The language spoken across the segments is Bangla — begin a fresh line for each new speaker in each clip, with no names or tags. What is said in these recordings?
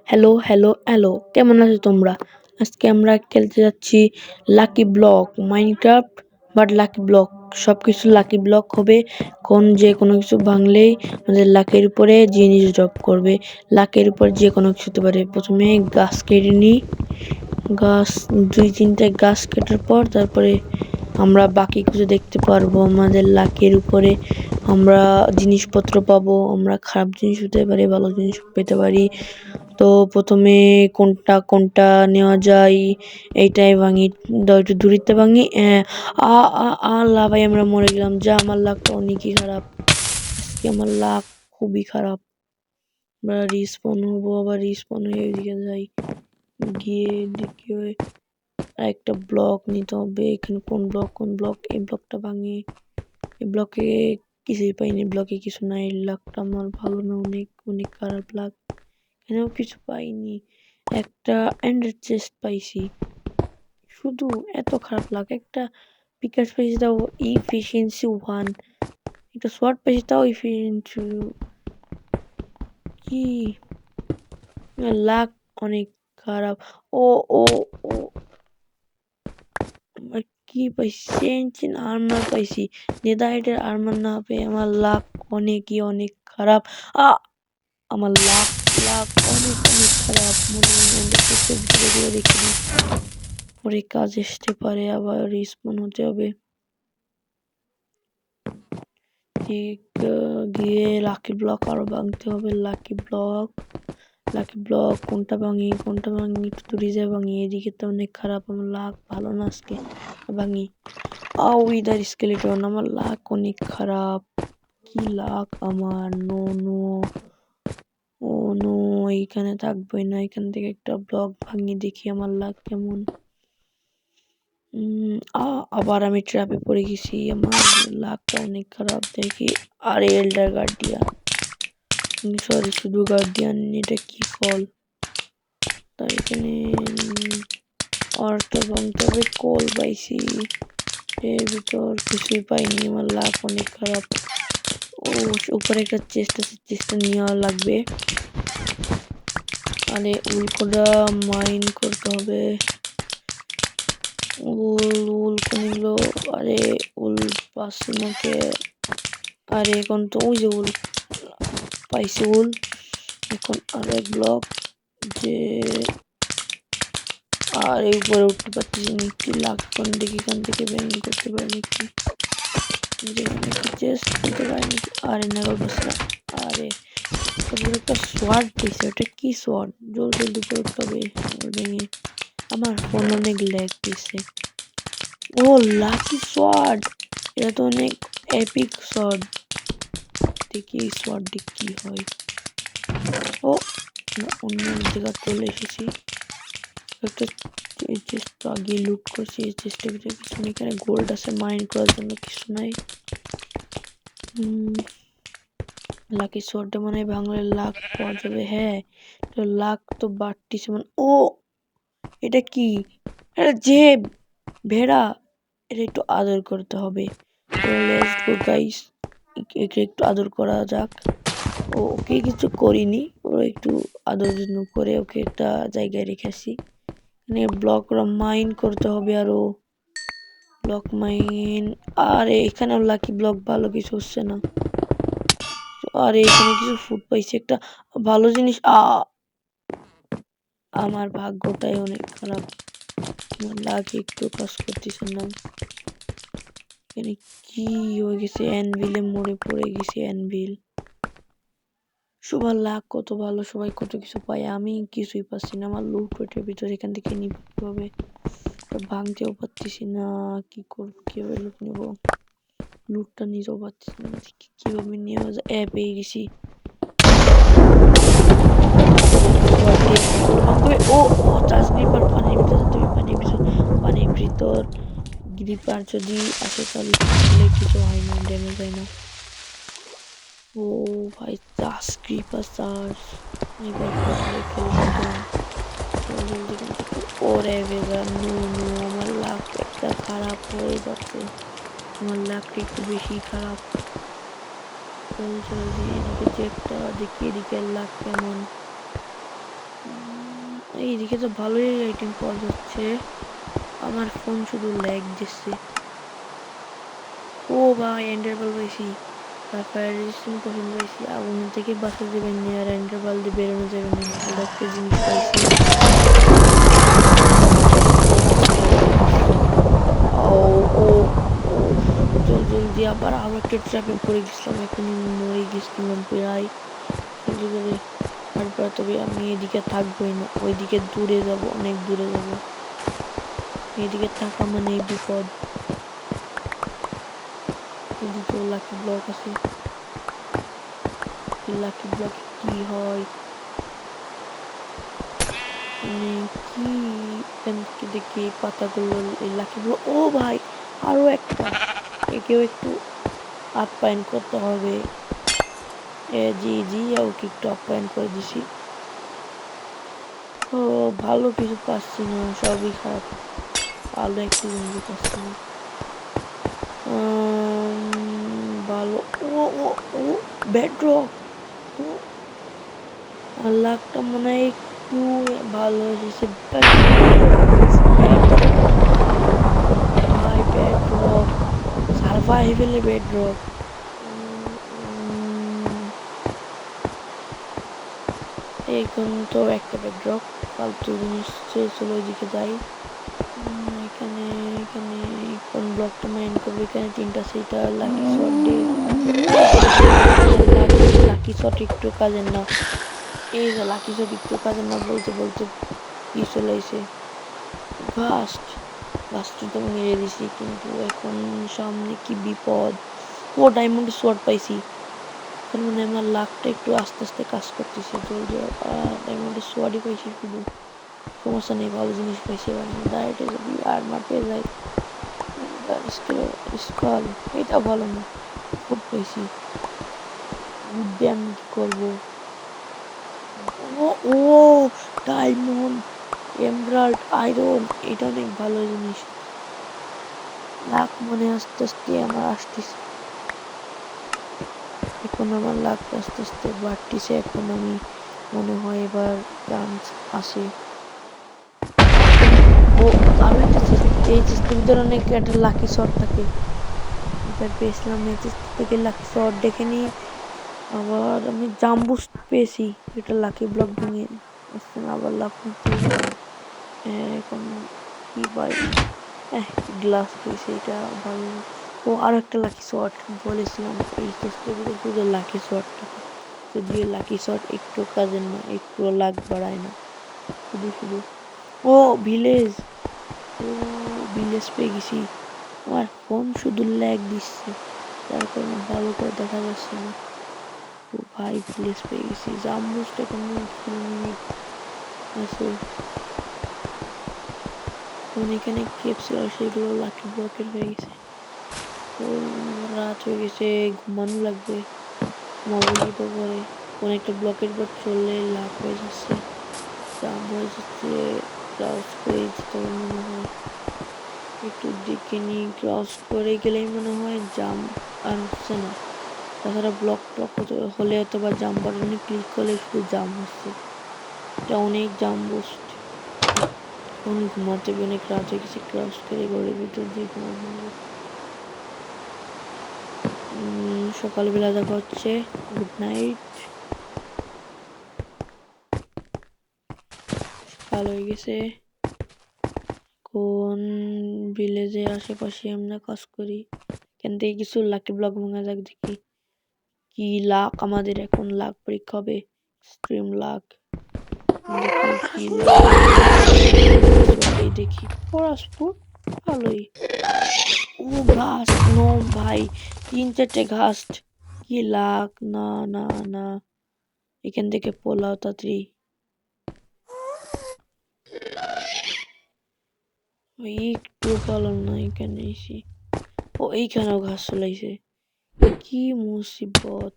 Hello, hello, hello. কেমন আছো তোমরা? আজকে আমরা খেলতে যাচ্ছি lucky block Minecraft but lucky block. সবকিছু লাকি ব্লক হবে। যে কোনো কিছু ভাঙলেই আমাদের লাকের উপরে জিনিস ড্রপ করবে। লাকের উপর যে কোনো কিছু হতে পারে। প্রথমে গাছ কেটে নিই। গাছ 2-3টে গাছ কাটার পর তারপরে আমরা বাকি কিছু দেখতে পারবো। আমাদের লাকের উপরে আমরা জিনিসপত্র পাবো। আমরা খারাপ জিনিস হতে পারি, ভালো জিনিস পেতে পারি। তো প্রথমে কোনটা নেওয়া যায় এইটাই ভাঙি। একটু দূরিতে ভাঙি। আল্লাহ ভাই, আমরা মরে গেলাম। যা, আমার লাকটা অনেকই খারাপ। আজকে আমার লাক খুবই খারাপ। আমরা রিস্পন হবো, আবার রিস্পন হয়ে এদিকে যাই। গিয়ে দেখি একটা ব্লক নিতে হবে। এখানে কোন ব্লক? এই ব্লকটা ভাঙি। এই ব্লকে কিছুই পাইনি। ব্লকে কিছু নাই। লাকটা আমার ভালো না, অনেক অনেক খারাপ লাক। এখানেও কিছু পাইনি। একটা এন্ডার চেস্ট পাইছি। শুধু এত খারাপ লাগে। একটা পিকার্স পেয়েছি, তাও ইফিসিয়েন্সি 1। একটা শর্ট পেয়েছি, তাও ইফিসিয়েন্সি কি লাক অনেক খারাপ। ও ও ও আমার কি পাইছি? চেঞ্চিন আর্মার পাইছি। নেদারহাইটের আর্মার না পেয়ে আমার লাক অনেক খারাপ। আমার লাক অনেক খারাপ। মনে হয় ভিতরে দেখিনি। পরে কাজ আসতে পারে, আবার রিস্পন হতে হবে। ঠিক গিয়ে লাকি ব্লক আরো ভাঙতে হবে। লাকি ব্লক কোনটা ভাঙি একটু দূরে যায় ভাঙি। এদিকে তো অনেক খারাপ। আমার লাক ভালো না আজকে। ভাঙি। Wither skeleton. আমার লাক অনেক খারাপ। কি লাক আমার! নো নো ও নো, এইখানে থাকবোই না। এখান থেকে একটা ব্লক ভাঙি, দেখি আমার লাক কেমন। আবার আমি ট্র্যাপে পড়ে গেছি। আমার লাকটা অনেক খারাপ দেখি। আর এল্ডার গার্ডিয়ান, সরি শুধু গার্ডিয়ান। এটা কি ফল? তাই এখানে অর্থ ভাঙতে হবে। কল পাইছি, এর ভিতর কিছুই পাইনি। আমার লাক অনেক খারাপ। উপরে একটা চেস্ট আছে, চেস্টটা নেওয়া লাগবে। আরে উল্কোটা মাইন করতে হবে। উল কোনগুলো? আরে উল পাচ্ছি নাকি? আরে এখন তো ওই যে উল পাইছি। উল এখন আরো এক ব্লক যে, আর এই উপরে উঠতে পারতেছি না। কি লাগবে দেখি, এখান থেকে ব্যাঙ্গিং করতে পারি নাকি? চেস্ট দিতে পারি নাকি? আরে নাগল বসরা। আরে একটা সোয়ার্ড দিয়েছে। ওটা কি সোয়ার্ড? জলদি করে উঠতে হবে ভেঙে। আমার ফোন অনেক ল্যাগ দিছে। ও লাকি সোয়ার্ড! এটা তো অনেক এপিক সোয়ার্ড। দেখি এই সোয়ার্ড দিয়ে কি হয়। ও না, অন্য জায়গা চলে এসেছি। একটা চেস্ট আগে লুট করছি। এই চেস্টের ভিতরে কিছু নেই। এখানে গোল্ড আছে, মাইন করার জন্য কিছু নাই। লাকি সোয়ার্ডটা মনে হয় ভাঙলে লাক পাওয়া যাবে। হ্যাঁ, লাক তো বাড়তিছে মানে। এটা কি? এটা যে ভেড়া, এটা একটু আদর করতে হবে। তো লেটস গো গাইস, একে একটু আদর করা যাক। ওকে কিছু করিনি, ও একটু আদর যত্ন করে ওকে একটা জায়গায় রেখেছি। এখানে ব্লক মাইন করতে হবে আরো। Block mine. আরে এখানে লাকি ব্লক ভালো কিছু হচ্ছে না। আরে এখানে কিছু ফুড পাইছি, একটা ভালো জিনিস। আমার ভাগ্যটাই অনেক খারাপ। আমার লাক একটু কাজ করতেছে না। এখানে কি হয়ে গেছে? অ্যানভিলে মরে পড়ে গেছে। অ্যানভিল। সবার লাক কত ভালো, সবাই কত কিছু পায়, আমি কিছুই পাচ্ছি না। আমার লুট ওয়েটের ভিতরে এখান থেকে নিব কিভাবে? ভাঙতেও পারতেছি না। কি করবো? কিভাবে লুট নেবো? লুটটা নিতেও পারতেছি না। কিভাবে নেওয়া যায়? পেয়ে গেছি। ও গ্রিপার পানির ভিতর যেতে হবে। পানির ভিতর গ্রিপার যদি আসে তাহলে কিছু হয় না, ড্যামেজ হয় না। ও ভাই, গ্রিপার চার্জ। এবার পড়লে খেলবো তো। জলদি কিন্তু ওরে বেগা। নো নো, আমার লাক একটা খারাপ হয়ে যাচ্ছে। আমার লাকটা একটু বেশি খারাপ। জলদি এদিকে যে একটা দেখি, এদিকে লাক কেমন। এইদিকে তো ভালোই আইটেম পাওয়া যাচ্ছে। আমার ফোন শুধু ল্যাগ দিচ্ছে। ও ভাই এন্ডারপাল পাইছি, ফায়ার রেজিস্ট্যান্ট পোশন পাইছি। আগুনের থেকে বাঁচা যাবেন না আর এন্ডারপাল দিয়ে বেরোনো যাবে না। ভালো একটা জিনিস পাইছি। ও ও ও জলদি আবার একটা ট্র্যাপে পড়ে গেছিলাম, এখনই মরে গেছিলাম প্রায়। জলদি করে তারপর তবে আমি এদিকে থাকবোই না, ওইদিকে দূরে যাব, অনেক দূরে যাব। এদিকে থাকা মানে বিপদ। এদিকেও লাকি ব্লক আছে। লাকি ব্লক কি হয় মানে কি দেখি পাতাগুলো লাকি ব্লক। ও ভাই আরো একটা, একেও একটু আপ্যায়ন করতে হবে। জি জি ওকে একটু আপ্যায়ন করে দিছি। ও ভালো কিছু পাচ্ছি না, সবই খারাপ। ভালো একটা জিনিস পাচ্ছি না। ভালো। ও ও ও বেডরক। লাকটা মনে হয় একটু ভালো এসেছে। ভাই বেডরক, সার্ভাইভেলে বেডরক। এখন তো একটা বেডরক, ফালতু জিনিস চলো ওইদিকে যাই। এখানে এখানে কোন ব্লকটা মাইন করবো? এখানে তিনটা সেটা লাকি শট দিয়ে, লাকি শট একটু কাজের না। এই যে লাকি শট একটু কাজের না বলতে বলতে কি চলে এসে গাছটা তো মেরে দিছি, কিন্তু এখন সামনে কি বিপদ। ও ডায়মন্ড শট পাইছি। এখন মানে আমার লাকটা একটু আস্তে আস্তে কাজ করতেছে। জলদি ডায়মন্ডের সোয়াডই পাইছি শুধু, সমস্যা নেই, ভালো জিনিস পাইছি। এবার ডাইরেক্টে যদি আর না পেয়ে যাই, স্কল এটা ভালো না। ফুড পাইছি, ফুড দিয়ে আমি কি করবো? ও ও ডায়মন্ড, এমরাল্ড, আয়রন, এটা অনেক ভালো জিনিস। লাক মনে আস্তে আস্তে আমার আসতেছে। এখন আমার লাক আস্তে আস্তে বাড়তেছে। এখন আমি মনে হয় এবার চান্স আসে। ও আরো একটা এই চেষ্টার ভিতরে অনেক একটা লাকি শট থাকে। এবার পেয়েছিলাম এই চেষ্টা থেকে লাকি শট দেখে নি। আবার আমি জাম্বুস্ট পেয়েছি, এটা লাকি ব্লক ভেঙে আবার লাভ নিতে। এখন কি পাই? গ্লাস পেয়েছি, এটা ভালো। ও আরো একটা লাকি শট বলেছিলাম, এই চেষ্টার ভিতরে শুধু লাকি শট থাকে। যদিও লাকি শট একটু কাজের না, একটু লাক বাড়ায় না, শুধু শুধু। ও ভিলেজ, ও ভিলেজ পেয়ে গেছি। আমার ফোন শুধু ল্যাগ দিচ্ছে, যার কারণে ভালো করে দেখা যাচ্ছে না। ও ভাই ভিলেজ পেয়ে গেছি। জাম্বুস্ট এখন মিনিট আছে। এখন এখানে কেপসি আর সেগুলো লাকি ব্লকের হয়ে গেছে। তো রাত হয়ে গেছে, ঘুমানো লাগবে। ঘুমাবো তো পরে কোন একটা ব্লকের পর চললে লাভ হয়ে যাচ্ছে, জাম হয়ে যাচ্ছে। ক্রস করে যেতে হবে মনে হয়, একটু দিকে নিয়ে ক্রস করে গেলেই মনে হয় জাম আর হচ্ছে না। তাছাড়া ব্লক টক হলে অথবা জাম বাটনে ক্লিক করলে শুধু জাম হচ্ছে। এটা অনেক জাম বুস্ট। এখন ঘুমাতে অনেক রাত হয়ে গেছে, ক্রস করে ঘরের ভিতর দিয়ে ঘুমাবো। সকালবেলা দেখা হচ্ছে। Good night. সকাল হয়ে গেছে। কোন ভিলেজের আশেপাশে আমরা কাজ করি, এখান থেকে কিছু লাকি ব্লক ভাঙা যাক দেখি। কি লাক আমাদের এখন, লাক পরীক্ষা হবে। এক্সট্রিম লাক দেখি কি এই দেখি পরাসপুর ভালোই। ও ঘাস নো ভাই, 3-4টে ঘাস। কি লাক, না না না, এখান থেকে পোলাও তাড়াতাড়ি। একটু পালন না এখানে এসে। ও এইখানেও ঘাস চলাইছে, কি মুসিবত।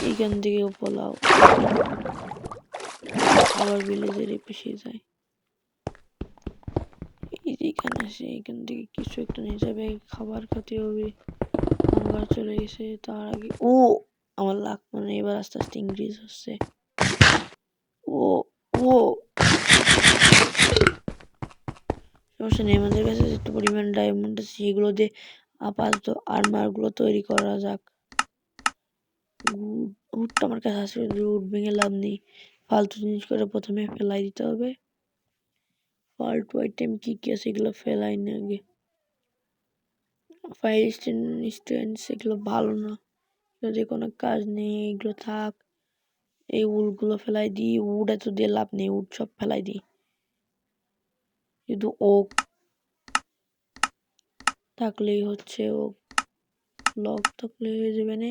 এইখান থেকেও পোলাও, আবার ভিলেজের পেশে যায়। এইখানে আসে, এইখান থেকে কিছু একটা নিয়ে যাবে, খাবার খেতে হবে। হাঙ্গার চলে গেছে তার আগে। ও আমার লাক মানে এবার আস্তে আস্তে ইনক্রিজ হচ্ছে। ও সমস্যা নেই, আমাদের কাছে যত পরিমাণ ডায়মন্ড আছে সেগুলো দিয়ে আপাতত আর্মারগুলো তৈরি করা যাক। উডটা আমার কাছে আছে, উড ভেঙে লাভ নেই, ফালতু জিনিস করে প্রথমে ফেলাই দিতে হবে। ফালতু আইটেম কি কি আছে এগুলো ফেলাই না আগে। ফায়ার স্ট্যান্ড এগুলো ভালো না, যদি কোনো কাজ নেই এগুলো থাক। এই উডগুলো ফেলাই দিই, উড এত দিয়ে লাভ নেই, উড সব ফেলাই দিই। কিন্তু ওক থাকলেই হচ্ছে, ওক ব্লক থাকলে হয়ে যাবে না।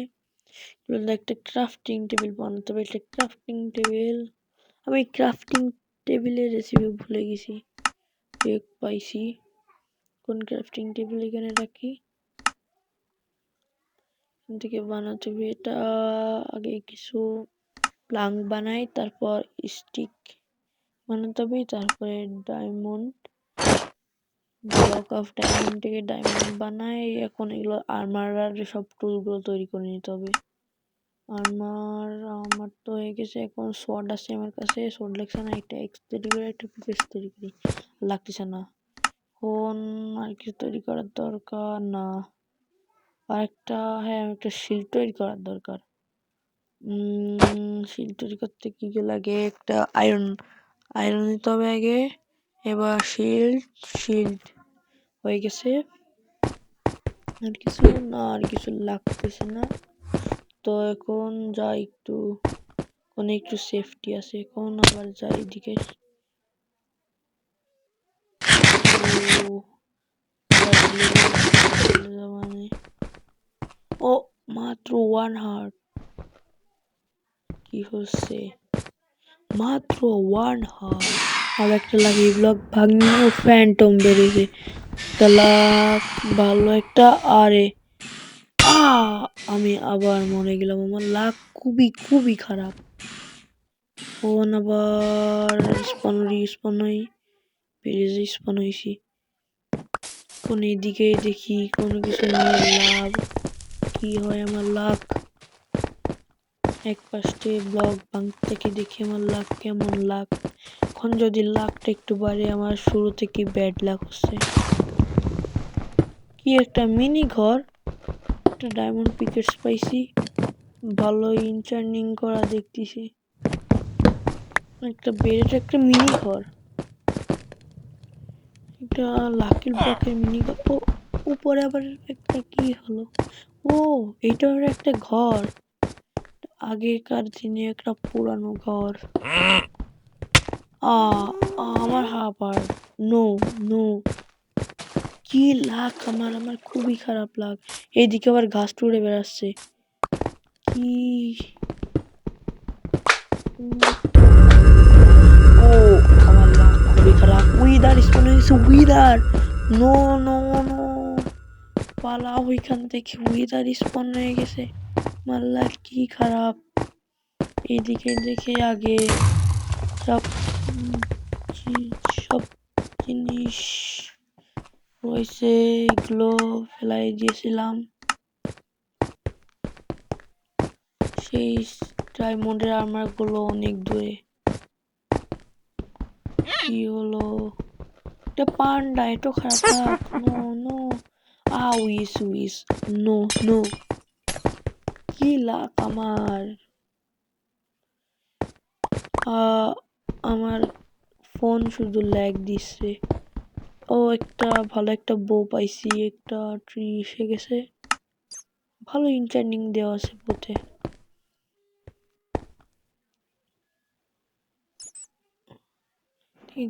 একটা ক্রাফটিং টেবিল বানাতে হবে, একটা ক্রাফটিং টেবিল। আমি ক্রাফটিং টেবিলের রেসিপি ভুলে গেছি, পাইছি। কোন ক্রাফটিং টেবিল এখানে রাখি, এখান থেকে বানাতে হবে। এটা আগে কিছু প্লাঙ্ক বানাই, তারপর স্টিক বানাতে হবে, তারপরে ডায়মন্ড, ব্লক অফ ডায়মন্ড থেকে ডায়মন্ড বানাই। এখন এগুলো আর্মার আর সব টুলগুলো তৈরি করে নিতে হবে। আমার তো হয়ে গেছে, এখন সোয়ার্ড আছে আমার কাছে, সোয়ার্ড লাগছে না, একটা এক্স তৈরি করে একটা পিকেক্স তৈরি করি, লাগতেছে না। এখন আর কিছু তৈরি করার দরকার না, আর একটা, হ্যাঁ একটা শিল্ড তৈরি করার দরকার। শিল্ড তৈরি করতে কি কি লাগে, একটা আয়রন নিতে হবে আগে। এবার শিল্ড হয়ে গেছে, আর কিছু না, আর কিছু লাগতেছে না। তো এখন যাই একটু, ওখানে একটু সেফটি আছে, এখন আবার যাই এদিকে। ও মাত্র 1 হার্ট, কি হচ্ছে মাত্র 1 হার্ট। আর একটা লাকি ব্লক ভাঙনি ও ফ্যান্টম বেরিয়েছে, ভালো একটা। আরে আমি আবার মরে গেলাম, আমার লাক খুবই খুবই খারাপ। ফোন আবার রিস্পন হই, পেরেছে স্পন হয়েছি। কোন এদিকে দেখি কোনো কিছু নিয়ে লাভ কি হয় আমার লাক। এক পাশে ব্লক ভাঙতে থেকে দেখি আমার লাক কেমন লাক। এখন যদি লাকটা একটু বাড়ে, আমার শুরু থেকে ব্যাড লাক হচ্ছে। কি একটা মিনি ঘর, একটা ডায়মন্ড পিকেটস পাইছি, ভালো ইনচার্নিং করা দেখতেছি। একটা বেড, একটা মিনি ঘর, একটা লাকি ব্লকের মিনি ঘর। ও উপরে আবার একটা কি হলো, ও এইটা হলো একটা ঘর, আগেকার দিনে একটা পুরানো ঘর। আমার হাবার নো নো, কি লাক আমার, খুবই খারাপ লাগ। এইদিকে আবার ঘাস টুড়ে বেড়াচ্ছে, কি ও আমার লাক খুবই খারাপ। উইদার স্পন হয়েছে, উইদার, নো নো নো, পালাও ওইখান থেকে, উইদার স্পন হয়ে গেছে। আমার লাক কি খারাপ। এইদিকে দেখে আগে সব সব জিনিস রয়েছে, এগুলো ফেলাই দিয়েছিলাম। সেই ডায়মন্ডের আর্মার গুলো অনেক দূরে। কি হলো, এটা পান্ডা, এত খারাপ। নো নো, উইস নো নো, কি লাক আমার। আমার ফোন শুধু ল্যাগ দিচ্ছে। ও একটা ভালো একটা বউ পাইছি, একটা ট্রি এসে গেছে, ভালো ইনচার্নিং দেওয়া আছে বোতে।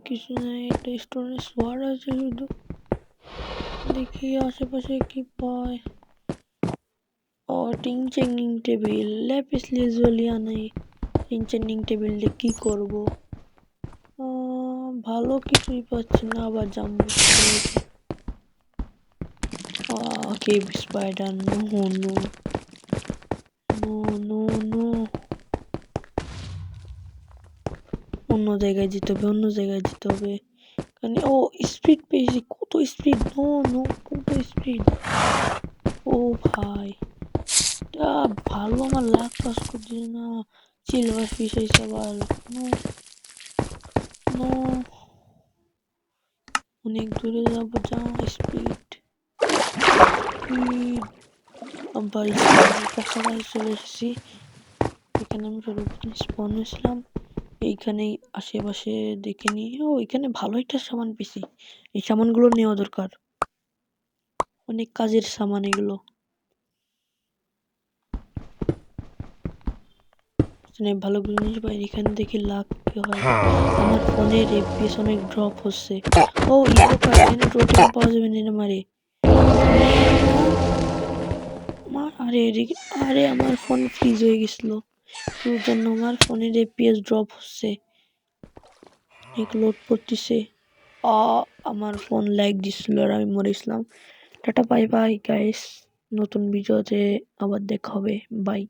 কিছু নাই, একটা স্টোনের সোয়ার্ড আছে শুধু, দেখি আশেপাশে কি পায়। ও ইনচার্নিং টেবিল, ল্যাপিস লাজুলি নাই। ইনচার্নিং টেবিল দিয়ে কি করব, ভালো কিছুই পাচ্ছি না। আবার জাম্বু cave spider, no no no no no, অন্য জায়গায় যেতে হবে, অন্য জায়গায় যেতে হবে। কারণ ও স্পিড পেয়েছি, কত স্পিড, নো নো, কত স্পিড। ও ভাই ভালো, আমার লাখ পাস করছে না। সিলভার ফিশ হয়েছে আবার, নো নো, অনেক দূরে যাবো, যা স্পিড স্পিড। আবার স্পনের কাছাকাছি চলে এসেছি। এখানে আমি সর্বপ্রথম স্পন হয়েছিলাম। এইখানেই আশেপাশে দেখে নিই। ও এখানে ভালো একটা সামান পেয়েছি। এই সামানগুলো নেওয়া দরকার, অনেক কাজের সামান এগুলো। এখানে ভালো জিনিস পাই। এখানে দেখি লাখ কি হয়। আমার ফোনের এফপিএস অনেক ড্রপ হচ্ছে। ও ইভোকার, এখানে টোটেম পাওয়া যাবে না মারে। আরে আরে আমার ফোন ফ্রিজ হয়ে গেছিল, তোর জন্য আমার ফোনের এফপিএস ড্রপ হচ্ছে, লোড করতেছে। আমার ফোন ল্যাগ দিছিল আর আমি মরেছিলাম। টাটা বাই বাই গাইস, নতুন ভিডিওতে আবার দেখা হবে, বাই।